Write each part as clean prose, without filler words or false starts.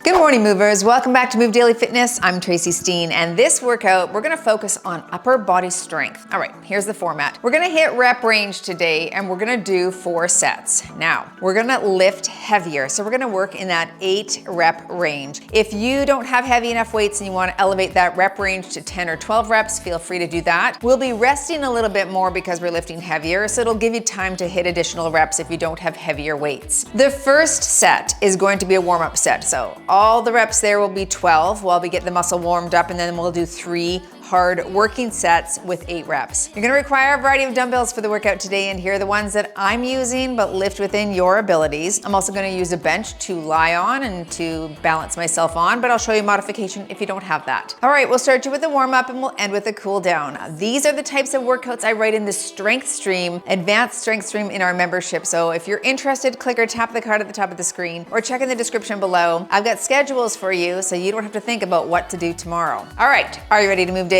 Good morning, movers. Welcome back to Move Daily Fitness. I'm Tracy Steen, and this workout, we're gonna focus on upper body strength. All right, here's the format. We're gonna hit rep range today, and we're gonna do 4 sets. Now, we're gonna lift heavier, so we're gonna work in that 8 rep range. If you don't have heavy enough weights and you wanna elevate that rep range to 10 or 12 reps, feel free to do that. We'll be resting a little bit more because we're lifting heavier, so it'll give you time to hit additional reps if you don't have heavier weights. The first set is going to be a warm-up set, so all the reps there will be 12 while we get the muscle warmed up, and then we'll do 3 hard working sets with 8 reps. You're gonna require a variety of dumbbells for the workout today, and here are the ones that I'm using, but lift within your abilities. I'm also gonna use a bench to lie on and to balance myself on, but I'll show you modification if you don't have that. All right, we'll start you with the warm up and we'll end with a cool down. These are the types of workouts I write in the strength stream, advanced strength stream in our membership. So if you're interested, click or tap the card at the top of the screen or check in the description below. I've got schedules for you so you don't have to think about what to do tomorrow. All right, are you ready to move daily?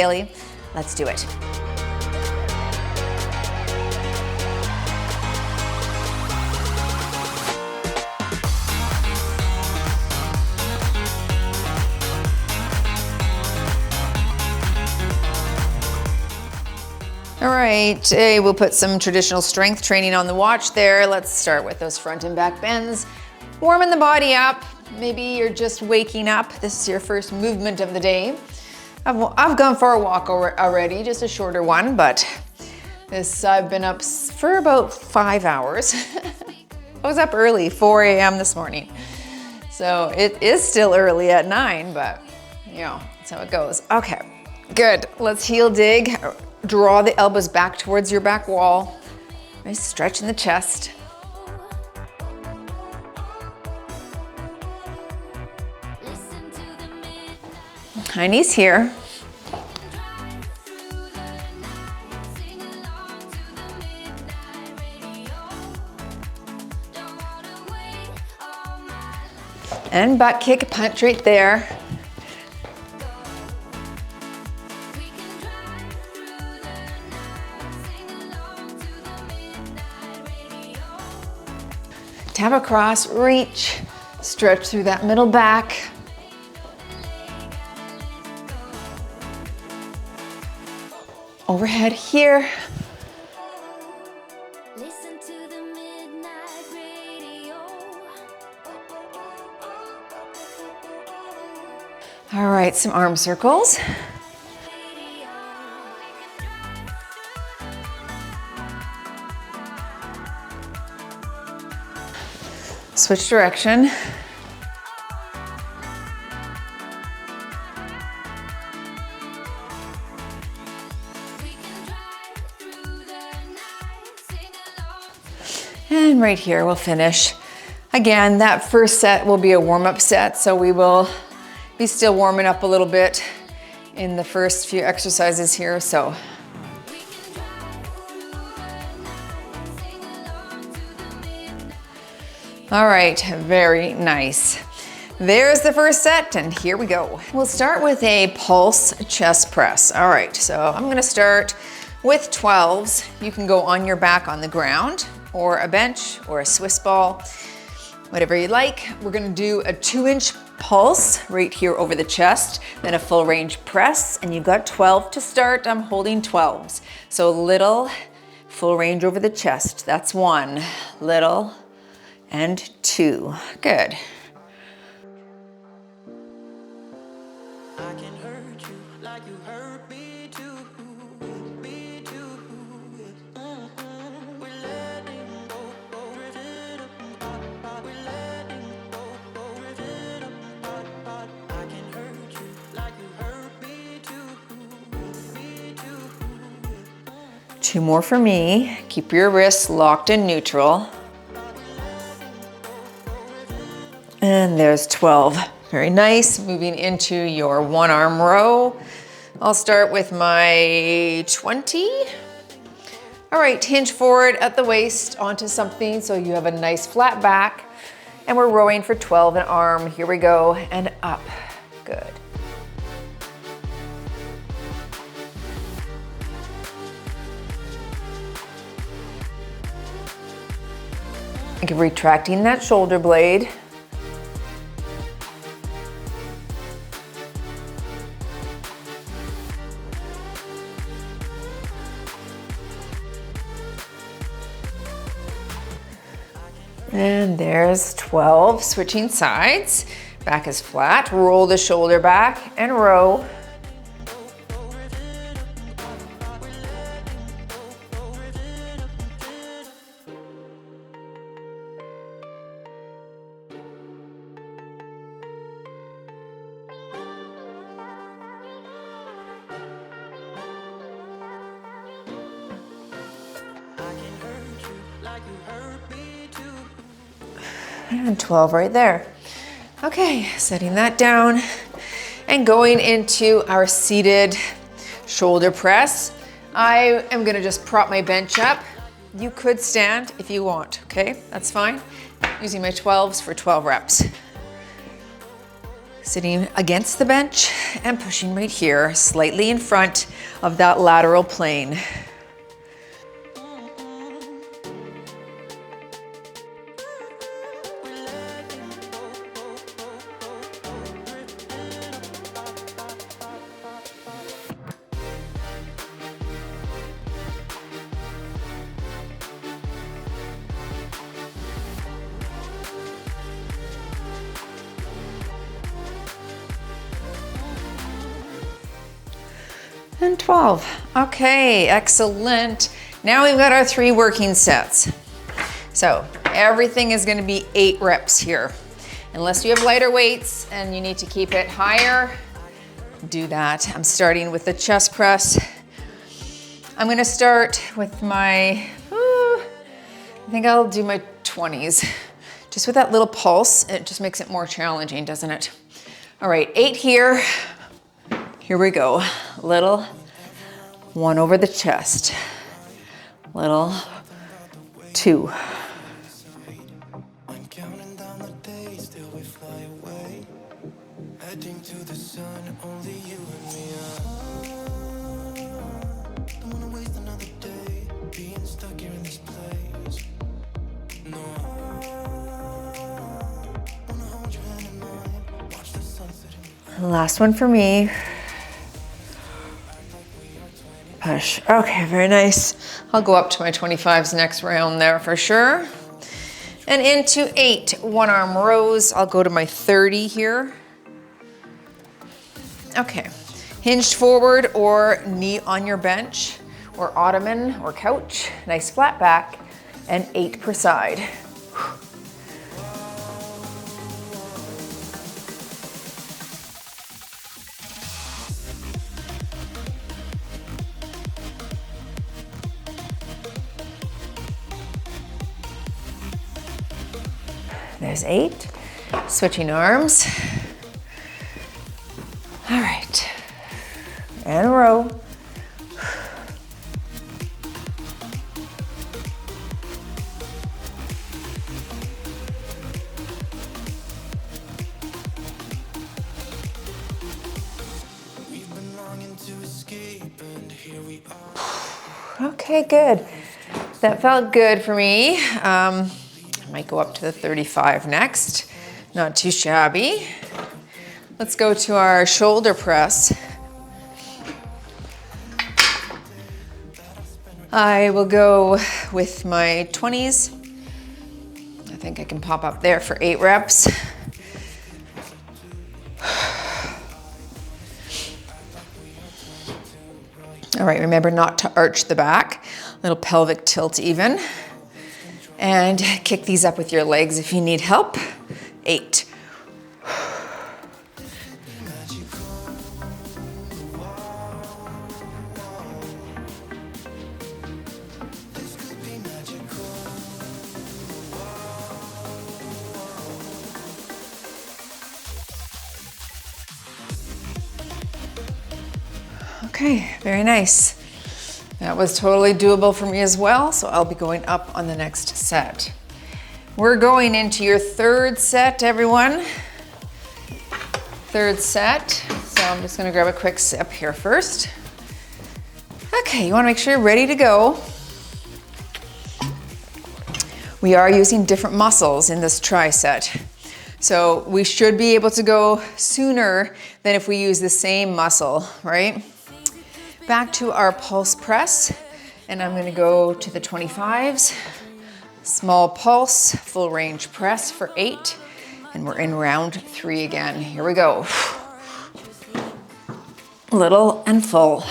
Let's do it. All right, today we'll put some traditional strength training on the watch there. Let's start with those front and back bends. Warming the body up. Maybe you're just waking up. This is your first movement of the day. I've gone for a walk already, just a shorter one, but I've been up for about 5 hours. I was up early, 4 a.m. this morning. So it is still early at 9, but you know, that's how it goes. Okay, good. Let's heel dig. Draw the elbows back towards your back wall. Nice stretch in the chest. High knees here. And butt kick, punch right there. Tap across, reach, stretch through that middle back. Overhead here. Listen to the midnight radio. All right, some arm circles. Switch direction. And right here we'll finish. Again, that first set will be a warm-up set, so we will be still warming up a little bit in the first few exercises here. So all right, very nice. There's the first set, and here we go. We'll start with a pulse chest press. All right, so I'm gonna start with 12s. You can go on your back on the ground, or a bench, or a Swiss ball, whatever you like. We're gonna do a 2-inch pulse right here over the chest, then a full range press, and you've got 12 to start. I'm holding 12s. So little, full range over the chest. That's 1, little, and 2. Good. I can hurt you like you hurt me too. Two more for me. Keep your wrists locked in neutral. And there's 12. Very nice. Moving into your 1-arm row. I'll start with my 20. All right, hinge forward at the waist onto something so you have a nice flat back. And we're rowing for 12 an arm. Here we go, and up. Good. Retracting that shoulder blade. And there's 12, switching sides. Back is flat, roll the shoulder back and row. And 12 right there. Okay, setting that down and going into our seated shoulder press. I am gonna just prop my bench up. You could stand if you want, okay? That's fine. Using my 12s for 12 reps. Sitting against the bench and pushing right here, slightly in front of that lateral plane. And 12. Okay, excellent. Now we've got our 3 working sets. So everything is gonna be 8 reps here. Unless you have lighter weights and you need to keep it higher, do that. I'm starting with the chest press. I'm gonna start with my, I think I'll do my 20s. Just with that little pulse, it just makes it more challenging, doesn't it? All right, 8 here. Here we go. Little 1 over the chest. Little 2. I'm counting down the days till we fly away. Heading to the sun, only you and me. Don't wanna waste another day being stuck here in this place. No. Wanna hold your hand in mine. Watch the sunset. Last one for me. Push. Okay, very nice. I'll go up to my 25s next round there for sure. And into 8 one-arm rows. I'll go to my 30 here. Okay, hinged forward or knee on your bench or ottoman or couch. Nice flat back and 8 per side. There's 8, switching arms. All right, and row. We've been longing to escape, and here we are. Okay, good. That felt good for me. Might go up to the 35 next. Not too shabby. Let's go to our shoulder press. I will go with my 20s. I think I can pop up there for 8 reps. All right, remember not to arch the back. Little pelvic tilt even. And kick these up with your legs if you need help. 8. Okay, very nice. That was totally doable for me as well, so I'll be going up on the next set. We're going into your 3rd set, everyone. 3rd set, so I'm just gonna grab a quick sip here first. Okay, you wanna make sure you're ready to go. We are using different muscles in this try set. So we should be able to go sooner than if we use the same muscle, right? Back to our pulse press, and I'm gonna go to the 25s, Small pulse, full range press for 8. And we're in round 3 again. Here we go. Little and full.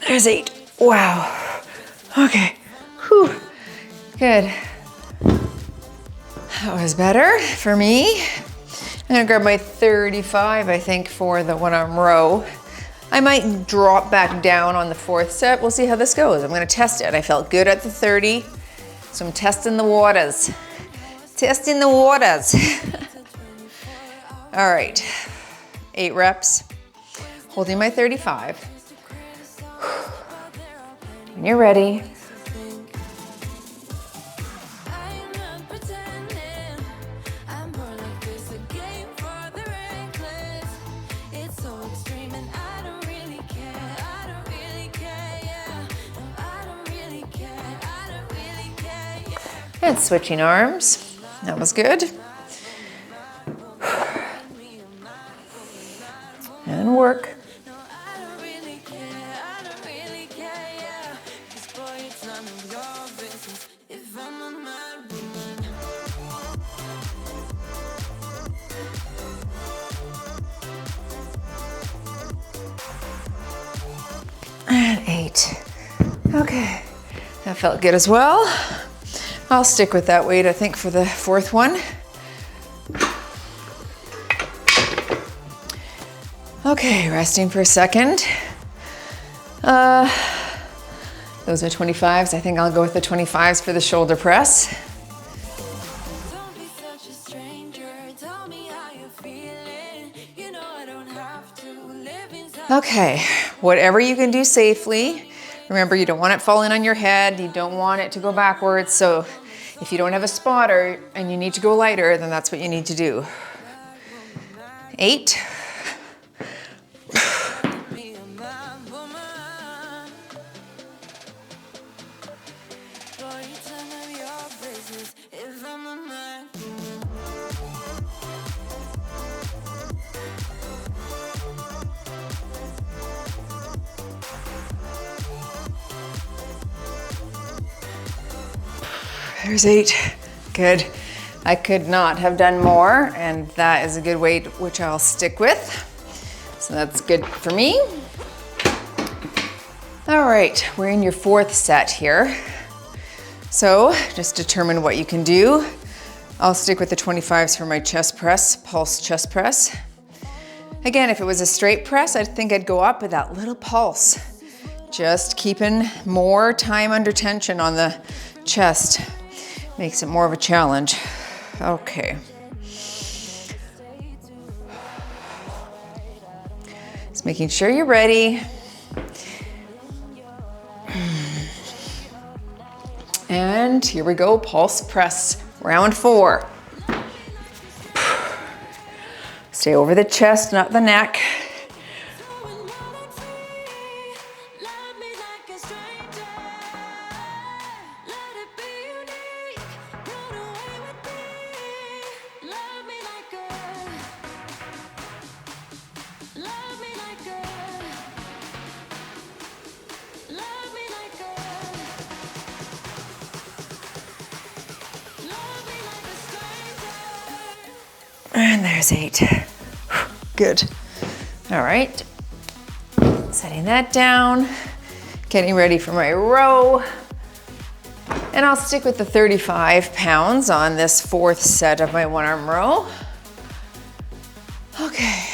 There's 8. Wow. Okay. Whew. Good. That was better for me. I'm gonna grab my 35, I think, for the one-arm row. I might drop back down on the 4th set. We'll see how this goes. I'm gonna test it. I felt good at the 30, so I'm testing the waters. Testing the waters. All right, 8 reps, holding my 35. When you're ready, and switching arms. That was good. And work. And 8. Okay, that felt good as well. I'll stick with that weight, I think, for the 4th one. Okay, resting for a second. Those are 25s. I think I'll go with the 25s for the shoulder press. Okay, whatever you can do safely. Remember, you don't want it falling on your head. You don't want it to go backwards. So if you don't have a spotter and you need to go lighter, then that's what you need to do. 8. There's 8. Good. I could not have done more, and that is a good weight which I'll stick with. So that's good for me. All right, we're in your 4th set here. So just determine what you can do. I'll stick with the 25s for my chest press, pulse chest press. Again, if it was a straight press, I think I'd go up with that little pulse. Just keeping more time under tension on the chest. Makes it more of a challenge. Okay. Just making sure you're ready. And here we go, pulse press, round 4. Stay over the chest, not the neck. And there's 8. Good. All right. Setting that down. Getting ready for my row. And I'll stick with the 35 pounds on this 4th set of my one-arm row. Okay.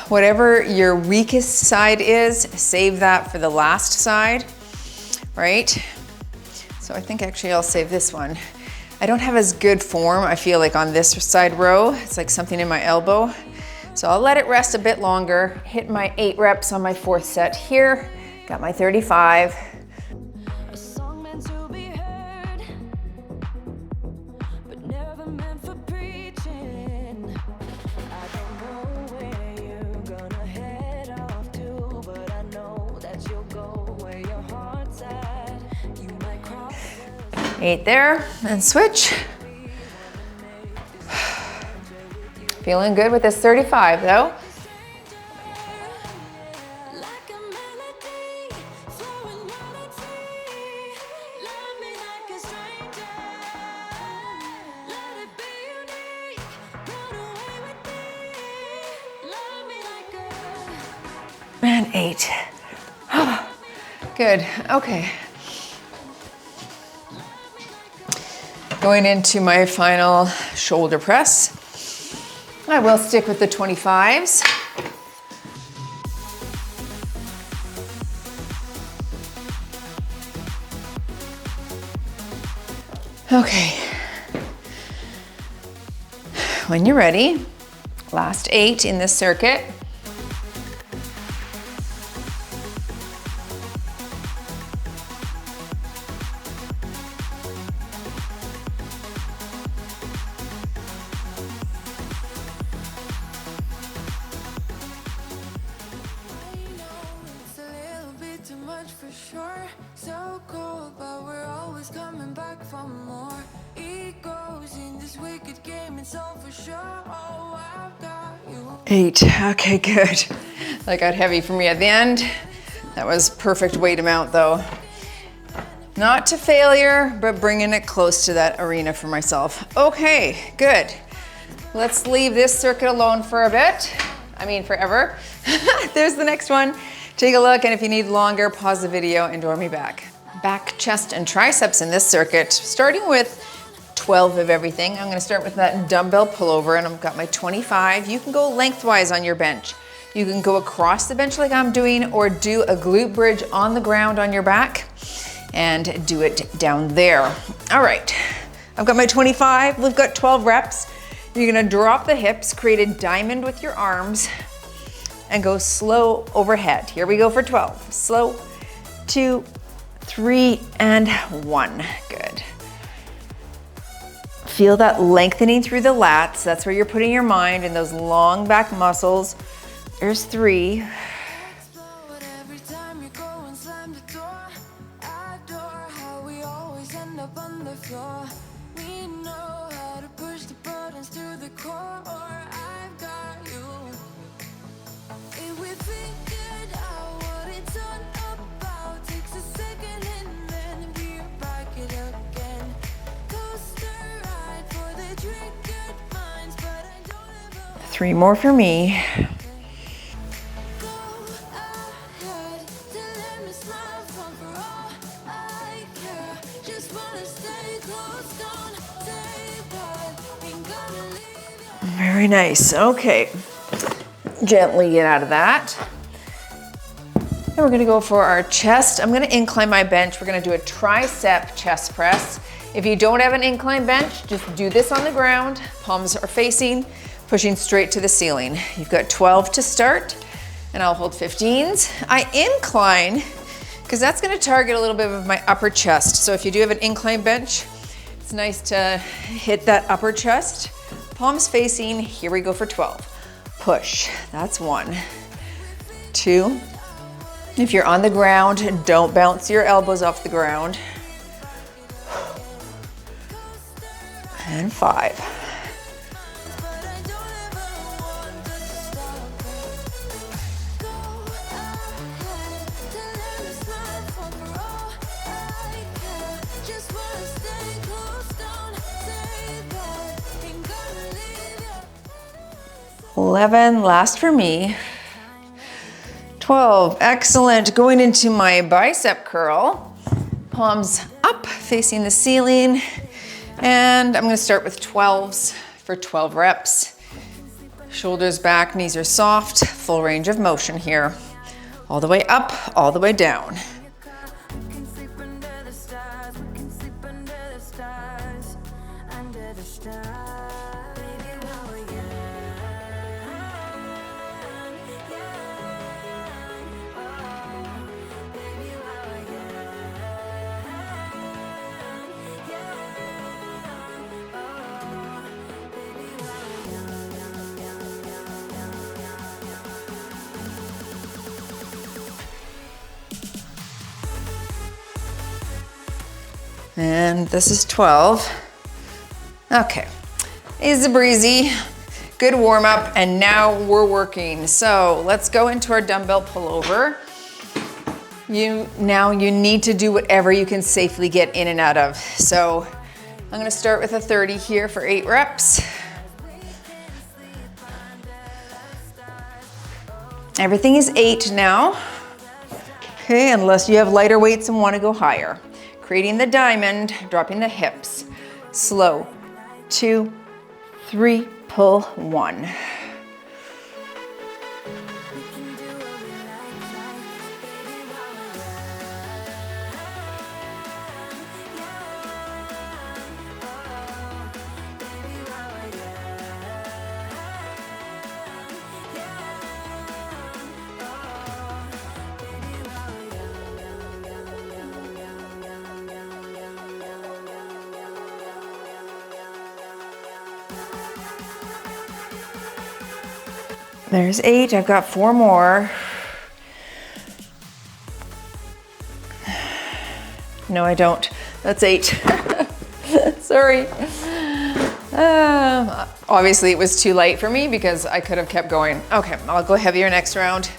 Whatever your weakest side is, save that for the last side, right? So I think actually I'll save this one. I don't have as good form, I feel like, on this side row. It's like something in my elbow. So I'll let it rest a bit longer, hit my 8 reps on my 4th set here, got my 35. 8 there, and switch. Feeling good with this 35 though. And 8. Good, okay. Going into my final shoulder press. I will stick with the 25s. Okay. When you're ready, last 8 in this circuit. Eight, okay, good. That got heavy for me at the end. That was perfect weight amount though. Not to failure, but bringing it close to that arena for myself. Okay, good. Let's leave this circuit alone for a bit. I mean, forever. There's the next one. Take a look, and if you need longer, pause the video and join me back. Back, chest, and triceps in this circuit, starting with 12 of everything. I'm gonna start with that dumbbell pullover, and I've got my 25. You can go lengthwise on your bench. You can go across the bench like I'm doing, or do a glute bridge on the ground on your back and do it down there. All right, I've got my 25. We've got 12 reps. You're gonna drop the hips, create a diamond with your arms, and go slow overhead. Here we go for 12. Slow, 2, 3, and 1. Good. Feel that lengthening through the lats. That's where you're putting your mind in those long back muscles. There's 3. Three more for me. Very nice, okay. Gently get out of that. And we're gonna go for our chest. I'm gonna incline my bench. We're gonna do a tricep chest press. If you don't have an incline bench, just do this on the ground. Palms are facing, pushing straight to the ceiling. You've got 12 to start, and I'll hold 15s. I incline, because that's gonna target a little bit of my upper chest. So if you do have an incline bench, it's nice to hit that upper chest. Palms facing, here we go for 12. Push, that's 1. 2. If you're on the ground, don't bounce your elbows off the ground. And 5. $11, last for me. 12, excellent. Going into my bicep curl. Palms up, facing the ceiling. And I'm gonna start with 12s for 12 reps. Shoulders back, knees are soft, full range of motion here. All the way up, all the way down. And this is 12. Okay, easy breezy, good warm up, and now we're working. So let's go into our dumbbell pullover. Now you need to do whatever you can safely get in and out of. So I'm gonna start with a 30 here for 8 reps. Everything is 8 now. Okay, unless you have lighter weights and wanna go higher. Creating the diamond, dropping the hips. Slow, 2, 3, pull, 1. There's 8, I've got 4 more. No, I don't. That's 8. Sorry. Obviously it was too light for me because I could have kept going. Okay, I'll go heavier next round.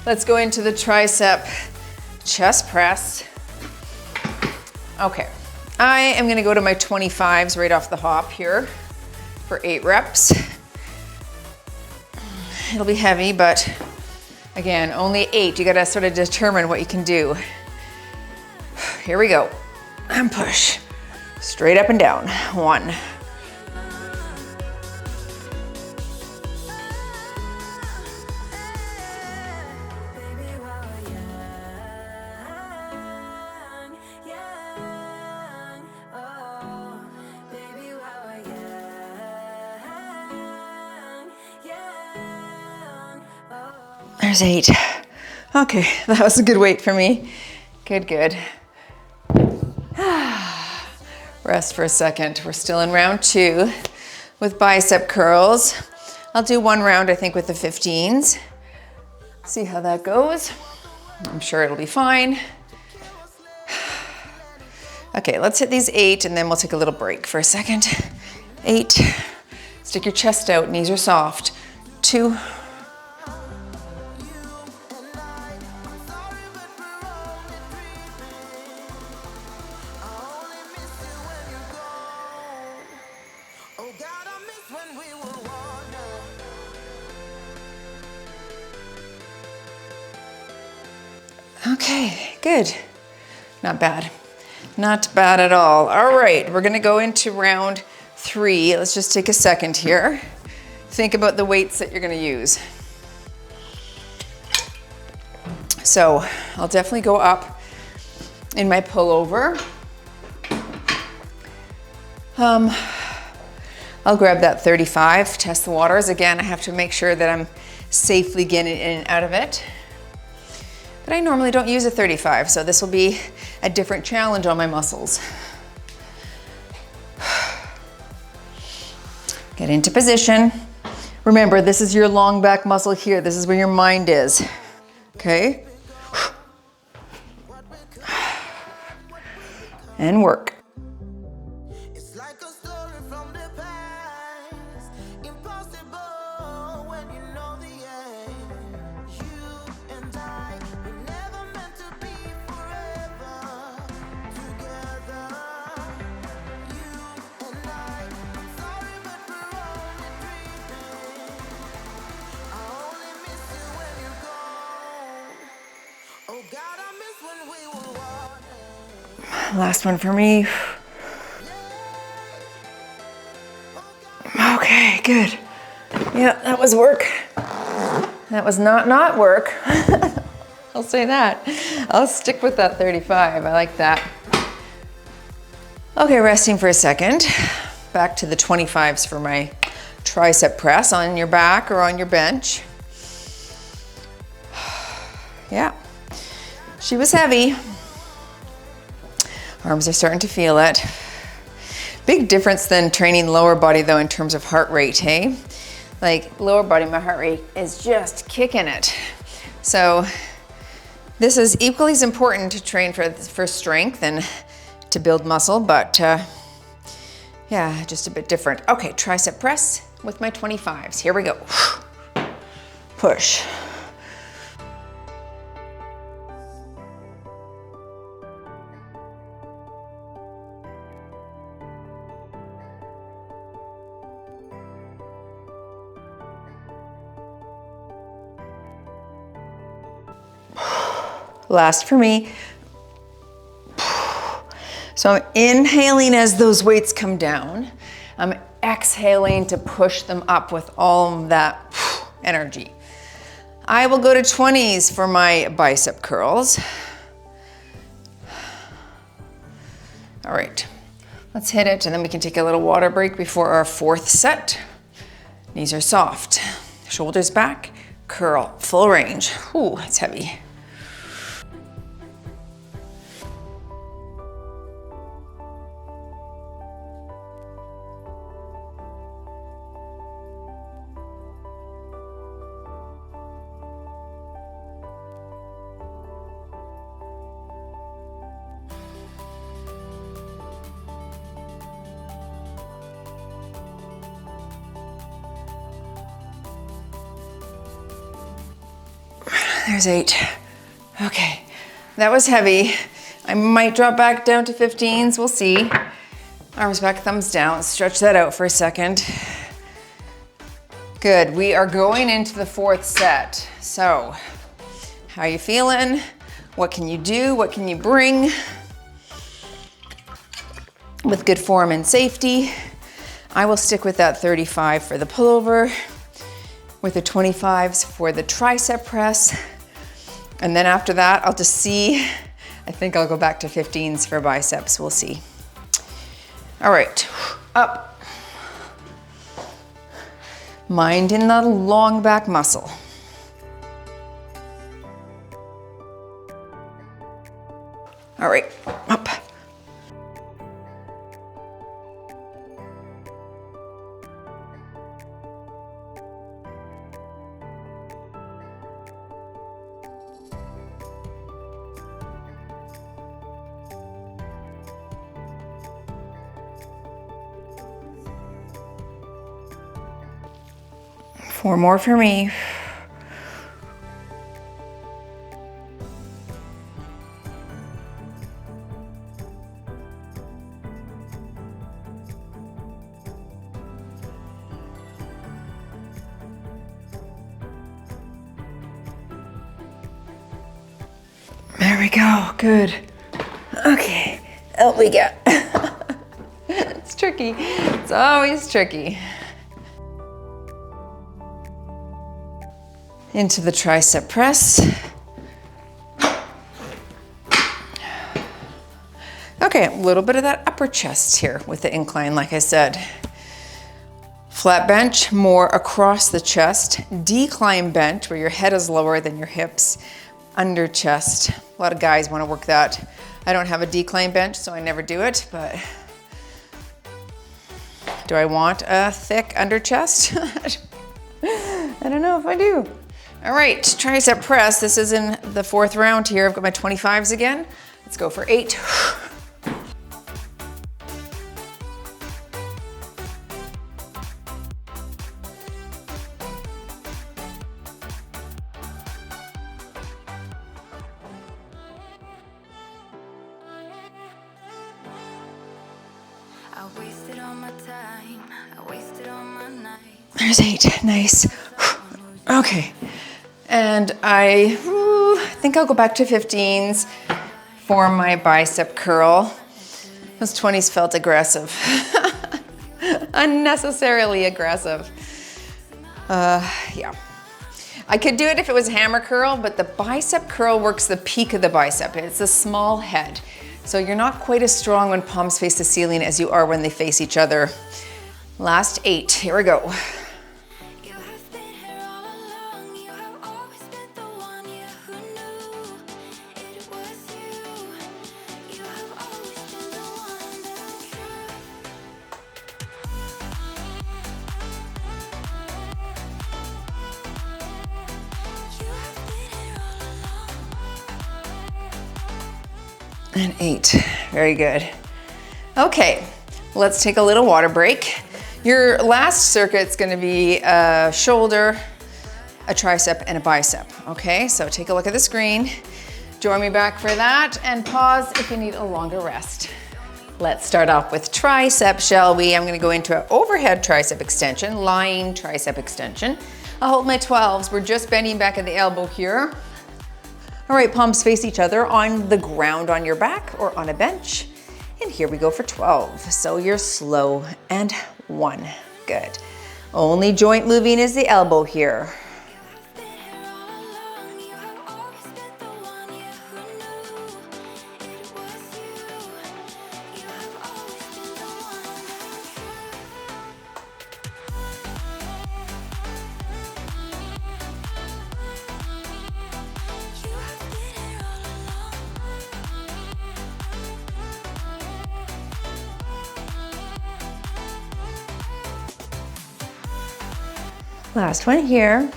Let's go into the tricep chest press. Okay, I am gonna go to my 25s right off the hop here for 8 reps. It'll be heavy, but again, only 8. You gotta sort of determine what you can do. Here we go. And push. Straight up and down. 1. There's 8. Okay, that was a good weight for me. Good, good. Rest for a second. We're still in round 2 with bicep curls. I'll do 1 round, I think, with the 15s. See how that goes. I'm sure it'll be fine. Okay, let's hit these 8 and then we'll take a little break for a second. 8. Stick your chest out, knees are soft. 2. Okay, good. Not bad. Not bad at all. All right, we're gonna go into round 3. Let's just take a second here. Think about the weights that you're gonna use. So I'll definitely go up in my pullover. I'll grab that 35, test the waters. Again, I have to make sure that I'm safely getting in and out of it. But I normally don't use a 35, so this will be a different challenge on my muscles. Get into position. Remember, this is your long back muscle here. This is where your mind is, okay? And work. Last one for me. Okay, good. Yeah, that was work. That was not work. I'll say that. I'll stick with that 35. I like that. Okay, resting for a second. Back to the 25s for my tricep press on your back or on your bench. Yeah, she was heavy. Arms are starting to feel it. Big difference than training lower body though in terms of heart rate, hey? Like lower body, my heart rate is just kicking it. So this is equally as important to train for strength and to build muscle, but yeah, just a bit different. Okay, tricep press with my 25s. Here we go. Push. Last for me. So I'm inhaling as those weights come down. I'm exhaling to push them up with all of that energy. I will go to 20s for my bicep curls. All right, let's hit it, and then we can take a little water break before our fourth set. Knees are soft, shoulders back, curl, full range. Ooh, that's heavy. There's 8. Okay, that was heavy. I might drop back down to 15s, we'll see. Arms back, thumbs down. Stretch that out for a second. Good, we are going into the fourth set. So, how are you feeling? What can you do? What can you bring? With good form and safety. I will stick with that 35 for the pullover, with the 25s for the tricep press. And then after that, I'll just see. I think I'll go back to 15s for biceps, we'll see. All right, up. Mind in the long back muscle. All right, up. Four more for me. There we go, good. Okay, out we go. It's tricky, it's always tricky. Into the tricep press. Okay, a little bit of that upper chest here with the incline, like I said. Flat bench, more across the chest. Decline bench, where your head is lower than your hips, under chest. A lot of guys want to work that. I don't have a decline bench, so I never do it, but do I want a thick under chest? I don't know if I do. All right, tricep press. This is in the fourth round here. I've got my 25s again. Let's go for 8. There's 8, nice. Okay, and I think I'll go back to 15s for my bicep curl. Those 20s felt aggressive, unnecessarily aggressive. Yeah, I could do it if it was hammer curl, but the bicep curl works the peak of the bicep. It's a small head, so you're not quite as strong when palms face the ceiling as you are when they face each other. Last 8, here we go. And 8, very good. Okay, let's take a little water break. Your last circuit's gonna be a shoulder, a tricep, and a bicep, okay? So take a look at the screen. Join me back for that and pause if you need a longer rest. Let's start off with tricep, shall we? I'm gonna go into an overhead tricep extension, lying tricep extension. I'll hold my 12s. We're just bending back at the elbow here. All right, palms face each other on the ground on your back or on a bench. And here we go for 12. So you're slow and 1. Good. Only joint moving is the elbow here. Last one here.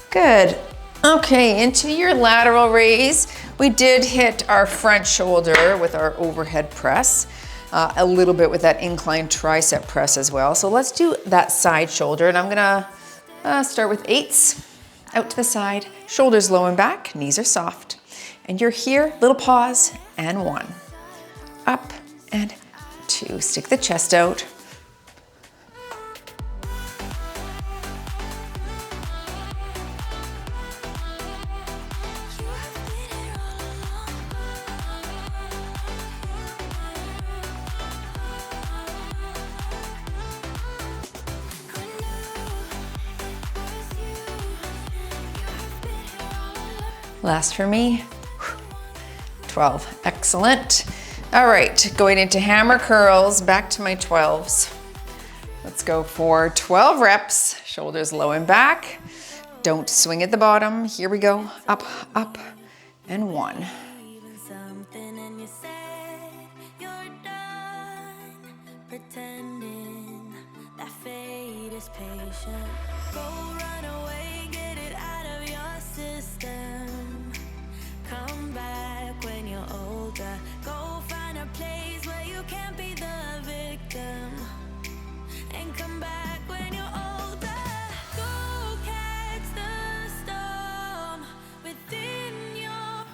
Good. Okay, into your lateral raise. We did hit our front shoulder with our overhead press, a little bit with that inclined tricep press as well. So let's do that side shoulder, and I'm gonna start with 8s. Out to the side, shoulders low and back, knees are soft. And you're here, little pause, and 1. Up and 2. Stick the chest out. Last for me, 12, excellent. All right, going into hammer curls, back to my 12s. Let's go for 12 reps, shoulders low and back. Don't swing at the bottom. Here we go, up, up, and 1.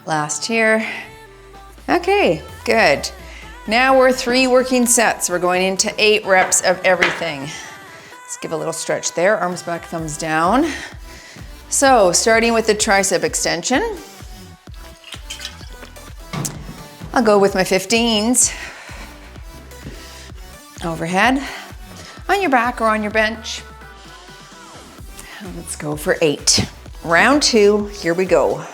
Last here. Okay, good. Now we're 3 working sets. We're going into 8 reps of everything. Let's give a little stretch there. Arms back, thumbs down. So starting with the tricep extension. I'll go with my 15s. Overhead, on your back or on your bench. Let's go for 8. Round 2, here we go.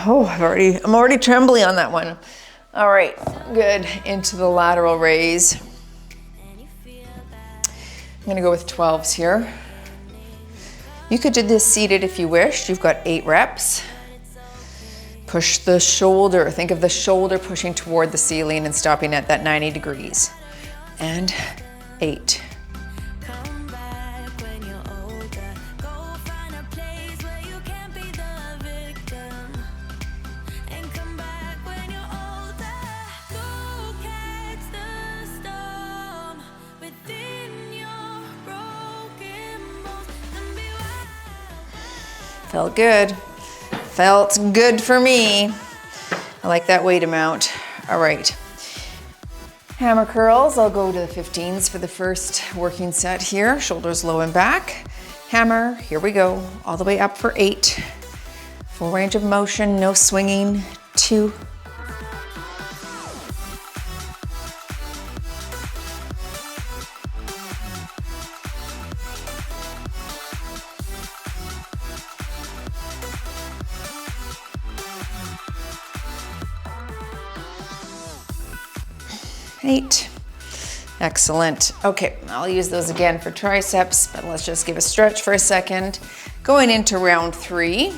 Oh, I'm already trembling on that one. All right, good. Into the lateral raise. I'm gonna go with 12s here. You could do this seated if you wish. You've got 8 reps. Push the shoulder. Think of the shoulder pushing toward the ceiling and stopping at that 90 degrees. And 8. Felt good. Felt good for me. I like that weight amount. All right. Hammer curls. I'll go to the 15s for the first working set here. Shoulders low and back. Hammer. Here we go. All the way up for 8. Full range of motion. No swinging. 2. 8, Excellent. Okay, I'll use those again for triceps, but let's just give a stretch for a second. Going into round 3.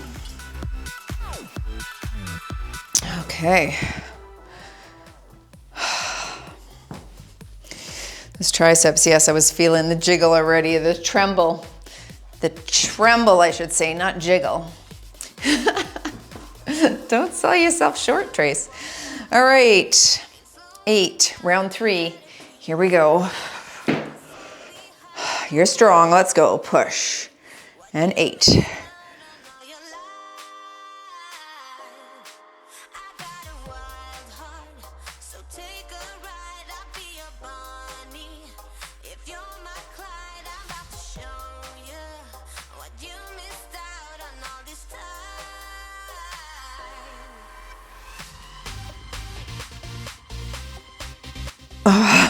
Okay. Those triceps, yes, I was feeling the jiggle already, the tremble. The tremble, I should say, not jiggle. Don't sell yourself short, Trace. All right, 8, round 3. Here we go. You're strong, let's go, push. And 8.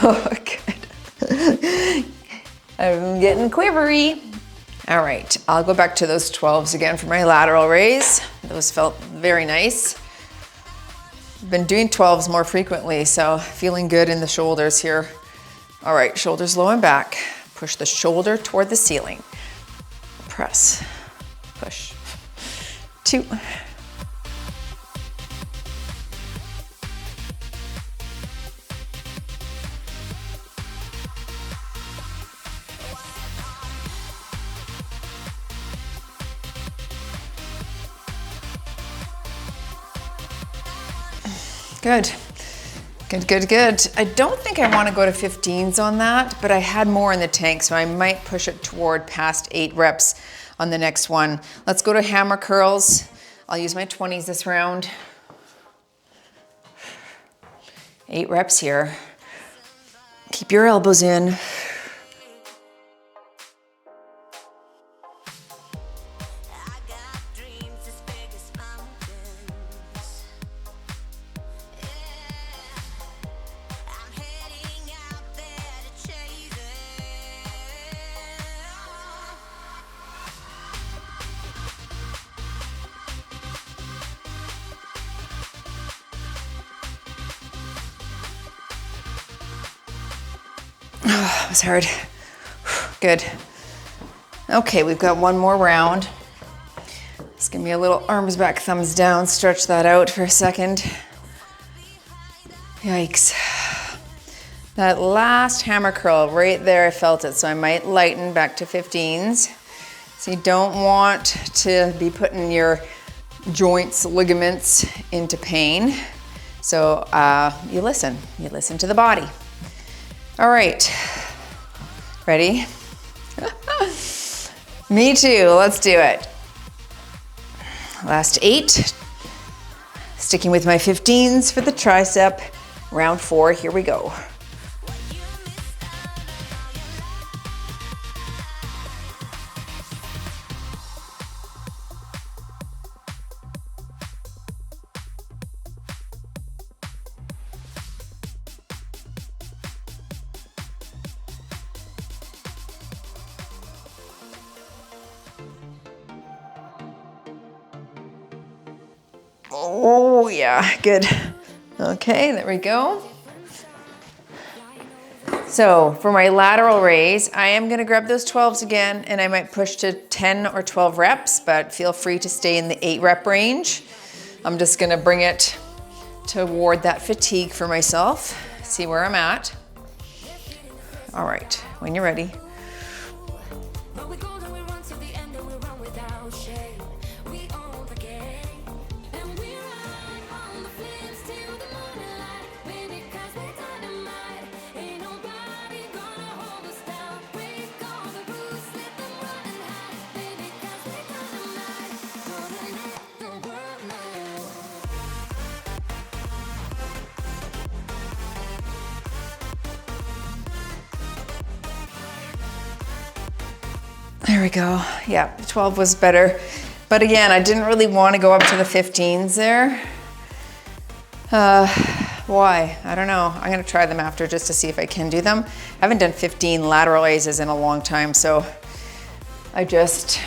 Oh, good. I'm getting quivery. All right, I'll go back to those 12s again for my lateral raise. Those felt very nice. I've been doing 12s more frequently, so feeling good in the shoulders here. All right, shoulders low and back. Push the shoulder toward the ceiling. Press, push. 2. Good, good, good, good. I don't think I want to go to 15s on that, but I had more in the tank, so I might push it toward past 8 reps on the next one. Let's go to hammer curls. I'll use my 20s this round. 8 reps here. Keep your elbows in. Oh, it was hard. Good. Okay, we've got one more round. Just give me a little arms back, thumbs down, stretch that out for a second. Yikes. That last hammer curl right there, I felt it, so I might lighten back to 15s. So you don't want to be putting your joints, ligaments into pain. So you listen to the body. All right, ready? Me too, let's do it. Last 8, sticking with my 15s for the tricep. Round 4, here we go. Oh yeah, good. Okay, there we go. So for my lateral raise, I am gonna grab those 12s again, and I might push to 10 or 12 reps, but feel free to stay in the 8 rep range. I'm just gonna bring it toward that fatigue for myself, see where I'm at. All right, when you're ready. There we go. Yeah, 12 was better. But again, I didn't really want to go up to the 15s there. Why? I don't know. I'm going to try them after just to see if I can do them. I haven't done 15 lateral raises in a long time, so I just,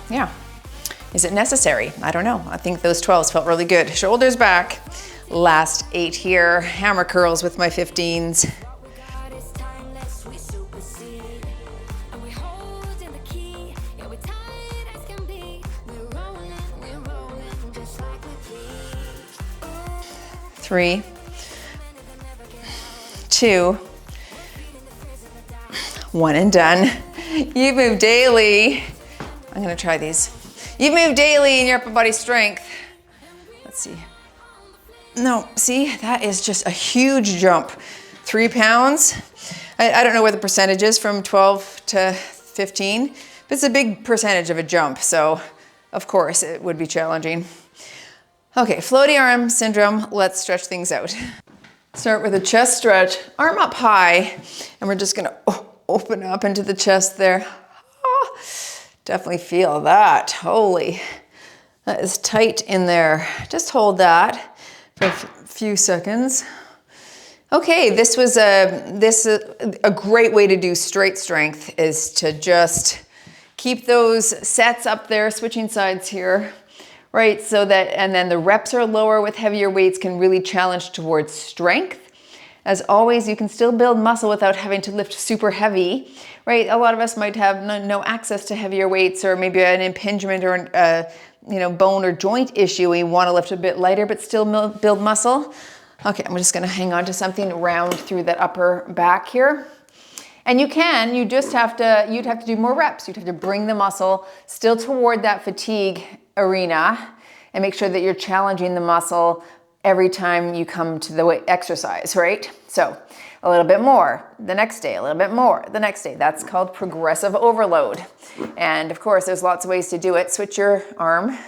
yeah. Is it necessary? I don't know. I think those 12s felt really good. Shoulders back. Last 8 here. Hammer curls with my 15s. 3, 2, 1 and done. You've moved daily. I'm gonna try these. You've moved daily in your upper body strength. Let's see. No, see, that is just a huge jump. 3 pounds. I don't know what the percentage is from 12 to 15, but it's a big percentage of a jump. So of course it would be challenging. Okay, floaty arm syndrome. Let's stretch things out. Start with a chest stretch, arm up high, and we're just gonna open up into the chest there. Oh, definitely feel that. Holy, that is tight in there. Just hold that for a few seconds. Okay, this is a great way to do straight strength, is to just keep those sets up there, switching sides here, right? So that, and then the reps are lower with heavier weights, can really challenge towards strength. As always, you can still build muscle without having to lift super heavy, right? A lot of us might have no access to heavier weights, or maybe an impingement or an bone or joint issue. We want to lift a bit lighter but still build muscle. Okay, I'm just gonna hang on to something round through that upper back here. And you'd have to do more reps. You'd have to bring the muscle still toward that fatigue arena and make sure that you're challenging the muscle every time you come to the exercise, right? So a little bit more the next day, a little bit more the next day. That's called progressive overload. And of course, there's lots of ways to do it. Switch your arm.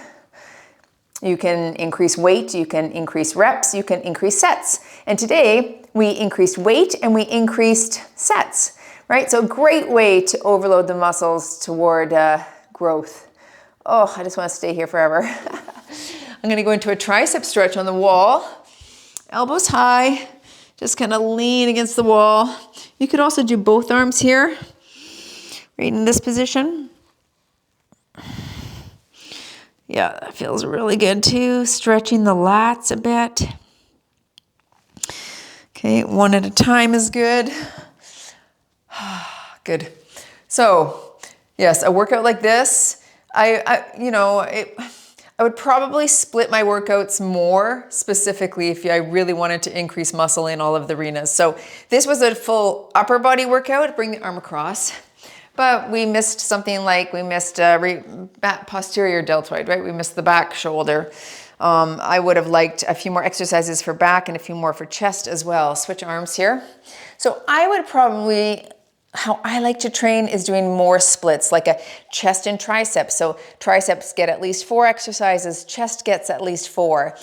You can increase weight, you can increase reps, you can increase sets. And today we increased weight and we increased sets, right? So a great way to overload the muscles toward growth. Oh, I just want to stay here forever. I'm going to go into a tricep stretch on the wall. Elbows high, just kind of lean against the wall. You could also do both arms here, right in this position. Yeah, that feels really good too. Stretching the lats a bit. Okay, one at a time is good. Good. So, yes, a workout like this, I would probably split my workouts more specifically if I really wanted to increase muscle in all of the arenas. So this was a full upper body workout, bring the arm across. But we missed something like, we missed posterior deltoid, right? We missed the back shoulder. I would have liked a few more exercises for back and a few more for chest as well. Switch arms here. So I would probably, how I like to train is doing more splits, like a chest and triceps. So triceps get at least 4 exercises, chest gets at least 4.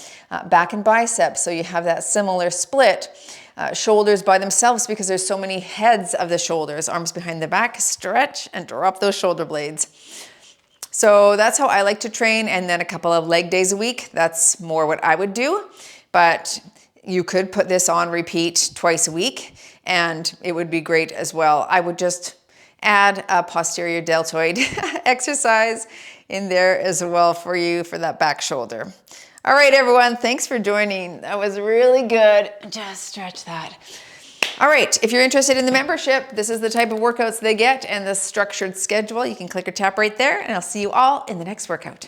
Back and biceps, so you have that similar split. Shoulders by themselves, because there's so many heads of the shoulders. Arms behind the back, stretch and drop those shoulder blades. So that's how I like to train, and then a couple of leg days a week. That's more what I would do, but you could put this on repeat twice a week and it would be great as well. I would just add a posterior deltoid exercise in there as well for you for that back shoulder. All right, everyone, thanks for joining. That was really good. Just stretch that. All right, if you're interested in the membership, this is the type of workouts they get and the structured schedule. You can click or tap right there, and I'll see you all in the next workout.